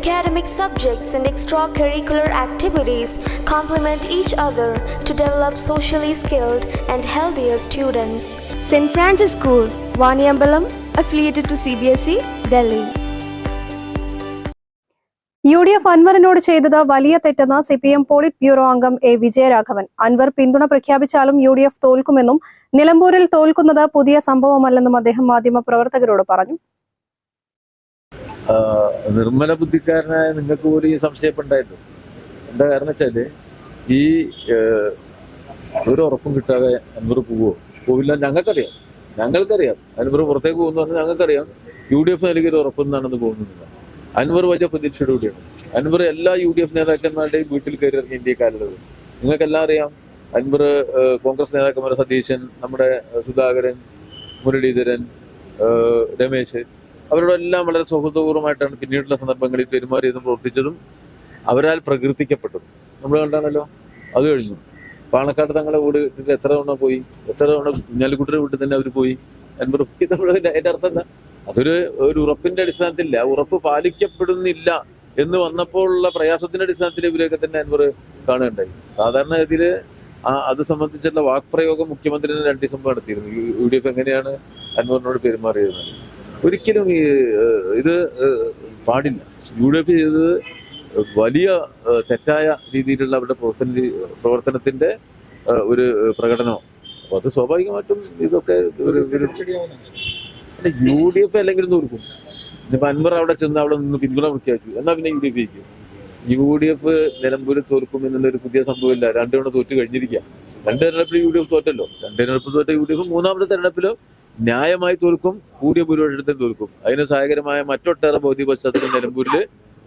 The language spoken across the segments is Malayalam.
Academic subjects and extracurricular activities complement each other to develop socially skilled and healthier students. St. Francis School, Vaniyambalam, affiliated to CBSE, Delhi. UDF അൻവറിനോട് ചെയ്തത് വലിയ തെറ്റെന്ന് CPM പോളിറ്റ് ബ്യൂറോ അംഗം A. വിജയരാഘവൻ. അൻവർ പിന്തുണ പ്രഖ്യാപിച്ചാലും UDF തോൽക്കുമെന്നും നിലമ്പൂരിൽ തോൽക്കുന്നത് പുതിയ സംഭവമല്ലെന്നും അദ്ദേഹം മാധ്യമപ്രവർത്തകരോട് പറഞ്ഞു. നിർമ്മല ബുദ്ധിക്കാരനായ നിങ്ങൾക്ക് പോലും ഈ സംശയപ്പെടുണ്ടായിരുന്നു. എന്താ കാരണം വെച്ചാല് ഈ ഒരു ഉറപ്പും കിട്ടാതെ അൻവർ പോവില്ല. ഞങ്ങൾക്കറിയാം അൻവർ പുറത്തേക്ക് പോകുന്നു പറഞ്ഞാൽ ഞങ്ങൾക്കറിയാം. UDF നൽകിയൊരു ഉറപ്പൊന്നാണെന്ന് പോകുന്നില്ല. അൻവർ വലിയ പ്രതീക്ഷയുടെ കൂടിയാണ്. അൻവർ എല്ലാ UDF നേതാക്കന്മാരുടെയും വീട്ടിൽ കയറി ഇറങ്ങി ഇന്ത്യക്കാരുള്ളത്. നിങ്ങൾക്കെല്ലാം അറിയാം. അൻവർ കോൺഗ്രസ് നേതാക്കന്മാർ സതീശൻ, നമ്മുടെ സുധാകരൻ, മുരളീധരൻ, രമേശ്, അവരോടെല്ലാം വളരെ സൗഹൃദപൂർവ്വമായിട്ടാണ് പിന്നീടുള്ള സന്ദർഭങ്ങളിൽ പെരുമാറിയതും പ്രവർത്തിച്ചതും അവരാൽ പ്രകീർത്തിക്കപ്പെട്ടതും നമ്മൾ കണ്ടാണല്ലോ. അത് കഴിഞ്ഞു പാണക്കാട് തങ്ങളെ വീട് എത്ര തവണ പോയി, എത്ര തവണ കുഞ്ഞാലിക്കുട്ടിയുടെ വീട്ടിൽ തന്നെ അവർ പോയി. അൻവർ അതിന്റെ അർത്ഥം എന്താ? അതൊരു ഉറപ്പിന്റെ അടിസ്ഥാനത്തില്ല. ഉറപ്പ് പാലിക്കപ്പെടുന്നില്ല എന്ന് വന്നപ്പോഴുള്ള പ്രയാസത്തിന്റെ അടിസ്ഥാനത്തിൽ ഇവരെയൊക്കെ തന്നെ അൻവർ കാണുകയുണ്ടായി. സാധാരണഗതിയിൽ അത് സംബന്ധിച്ചുള്ള വാക്പ്രയോഗം മുഖ്യമന്ത്രി 2 ദിവസം നടത്തിയിരുന്നു. UDF എങ്ങനെയാണ് അൻവറിനോട് പെരുമാറിയത്. ഒരിക്കലും ഇത് പാടില്ല. UDF ചെയ്തത് വലിയ തെറ്റായ രീതിയിലുള്ള അവരുടെ പ്രവർത്തനത്തിന്റെ ഒരു പ്രകടനമാണ്. അപ്പൊ അത് സ്വാഭാവികമായിട്ടും ഇതൊക്കെ UDF അല്ലെങ്കിൽ തോൽക്കും. ഇനിയിപ്പോ അൻവർ അവിടെ ചെന്ന് അവിടെ നിന്ന് പിന്തുണ പ്രഖ്യാപിച്ചു എന്നാ പിന്നെ UDF ജയിക്കും. UDF നിലമ്പൂരിൽ തോൽക്കും എന്നുള്ളൊരു പുതിയ സംഭവമില്ല. 2 തവണ തോറ്റ് കഴിഞ്ഞിരിക്കുക. 2 തെരഞ്ഞെടുപ്പിൽ UDF തോറ്റല്ലോ. 2 തെരഞ്ഞെടുപ്പ് തോറ്റ UDF 3ാമത്തെ തെരഞ്ഞെടുപ്പിലോ ന്യായമായി തോൽക്കും, കൂടിയ ഭൂരിപക്ഷത്തിൽ തോൽക്കും. അതിന് സഹായകരമായ മറ്റൊട്ടേറെ ഭൗതിക പശ്ചാത്തലം നിലമ്പൂരിൽ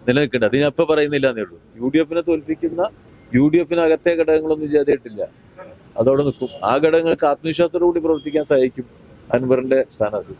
നിലനിൽക്കേണ്ട. അത് ഞാൻ ഇപ്പൊ പറയുന്നില്ല എന്നേ ഉള്ളൂ. UDF-നെ തോൽപ്പിക്കുന്ന UDF-നകത്തെ ഘടകങ്ങളൊന്നും ഇല്ലാതെയിട്ടില്ല. അതോടെ നിൽക്കും. ആ ഘടകങ്ങൾക്ക് ആത്മവിശ്വാസത്തോടു കൂടി പ്രവർത്തിക്കാൻ സഹായിക്കും അൻവറിന്റെ സ്ഥാനാർത്ഥി.